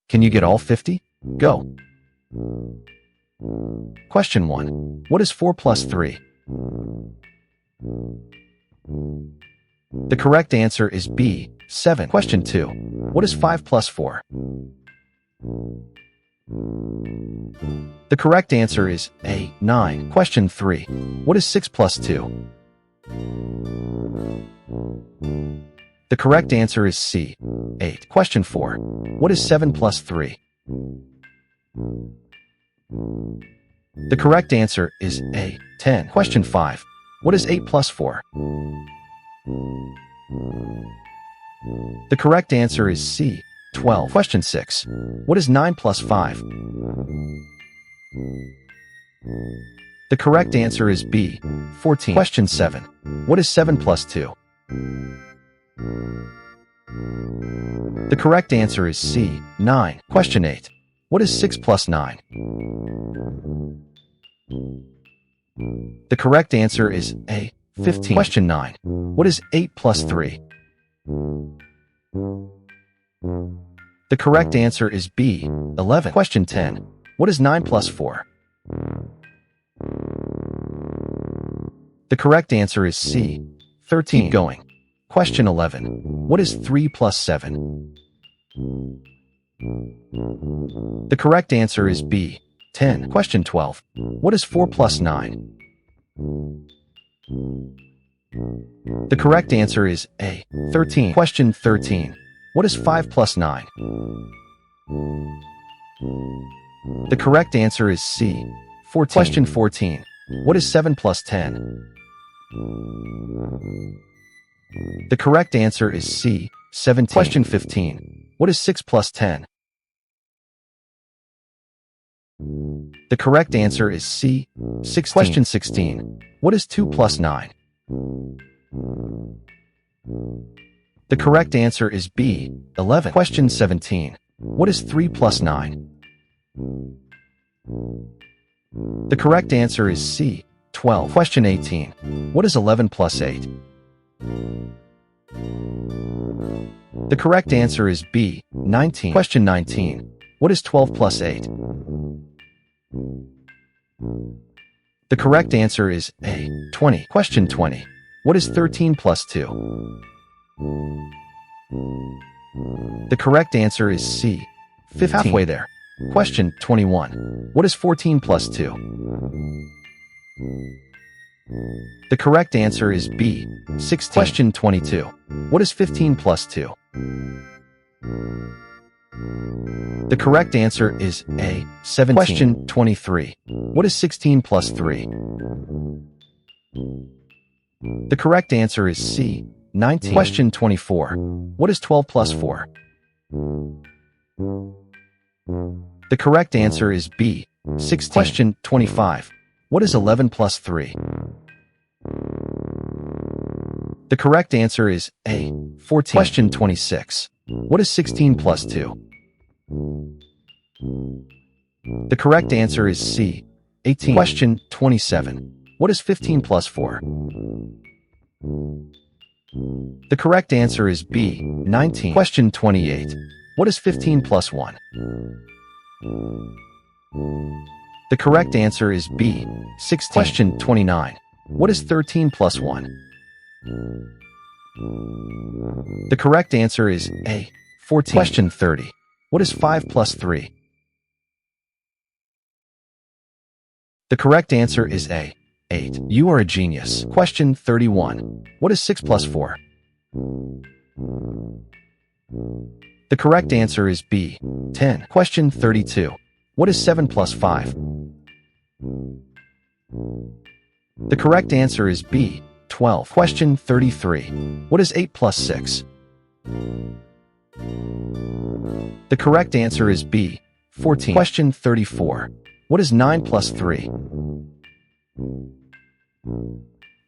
Can you get all 50? Go. Question 1. What is 4 plus 3? The correct answer is B, 7. Question 2. What is 5 plus 4? The correct answer is A, 9. Question 3. What is 6 plus 2? The correct answer is C, 8. Question 4. What is 7 plus 3? The correct answer is A, 10. Question 5. What is 8 plus 4? The correct answer is C, 12. Question 6. What is 9 plus 5? The correct answer is B, 14. Question 7. What is 7 plus 2? The correct answer is C, 9. Question 8. What is 6 plus 9? The correct answer is A, 15. Question 9. What is 8 plus 3? The correct answer is B, 11. Question 10. What is 9 plus 4? The correct answer is C, 13. Keep going. Question 11. What is 3 plus 7? The correct answer is B, 10. Question 12. What is 4 plus 9? The correct answer is A, 13. Question 13. What is 5 plus 9? The correct answer is C, 14. Question 14. What is 7 plus 10? The correct answer is C, 17. Question 15. What is 6 plus 10? The correct answer is C, 16. Question 16. What is 2 plus 9? The correct answer is B, 11. Question 17. What is 3 plus 9? The correct answer is C, 12. Question 18. What is 11 plus 8? The correct answer is B, 19. Question 19. What is 12 plus 8? The correct answer is A, 20. Question 20. What is 13 plus 2? The correct answer is C, 15. Halfway there. Question 21. What is 14 plus 2? The correct answer is B, 16. Question 22. What is 15 plus 2? The correct answer is A, 17. Question 23. What is 16 plus 3? The correct answer is C, 19. Question 24. What is 12 plus 4? The correct answer is B, 16. Question 25. What is 11 plus 3? The correct answer is A, 14. Question 26. What is 16 plus 2? The correct answer is C, 18. Question 27. What is 15 plus 4? The correct answer is B, 19. Question 28. What is 15 plus 1? The correct answer is B, 16. Question 29. What is 13 plus 1? The correct answer is A, 14. Question 30. What is 5 plus 3? The correct answer is A, 8. You are a genius. Question 31. What is 6 plus 4? The correct answer is B, 10. Question 32. What is 7 plus 5? The correct answer is B, 12. Question 33. What is 8 plus 6? The correct answer is B, 14. Question 34. What is 9 plus 3?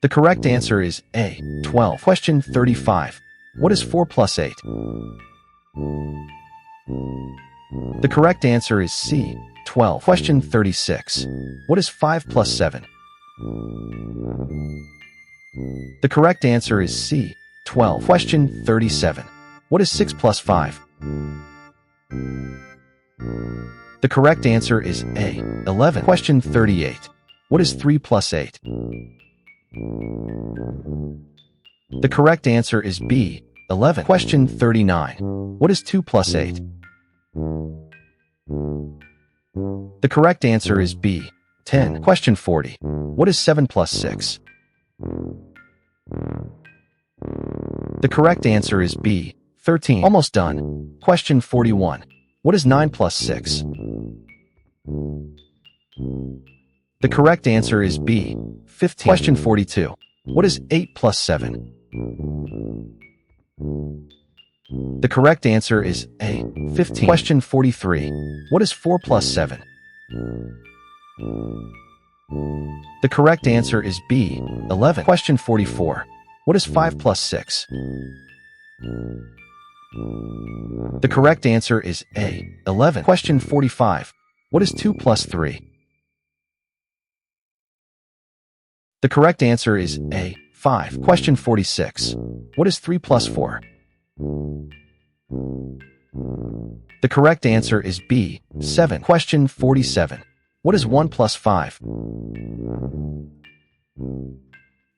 The correct answer is A, 12. Question 35. What is 4 plus 8? The correct answer is C, 12. Question 36. What is 5 plus 7? The correct answer is C, 12. Question 37. What is 6 plus 5? The correct answer is A. 11. Question 38. What is 3 plus 8? The correct answer is B. 11. Question 39. What is 2 plus 8? The correct answer is B. 10. Question 40. What is 7 plus 6? The correct answer is B. 13. Almost done. Question 41. What is 9 plus 6? The correct answer is B. 15. Question 42. What is 8 plus 7? The correct answer is A. 15. Question 43. What is 4 plus 7? The correct answer is B. 11. Question 44. What is 5 plus 6? The correct answer is A. 11. Question 45. What is 2 plus 3? The correct answer is A. 5. Question 46. What is 3 plus 4? The correct answer is B. 7. Question 47. What is 1 plus 5?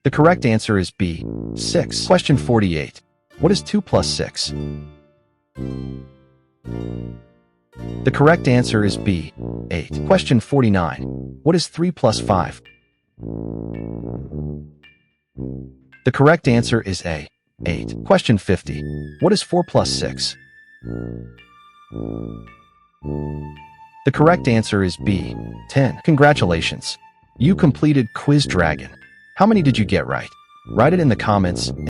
The correct answer is B. 6. Question 48. What is 2 plus 6? The correct answer is B. 8. Question 49. What is 3 plus 5? The correct answer is A. 8. Question 50. What is 4 plus 6? The correct answer is B. 10. Congratulations. You completed Quiz Dragon. How many did you get right? Write it in the comments.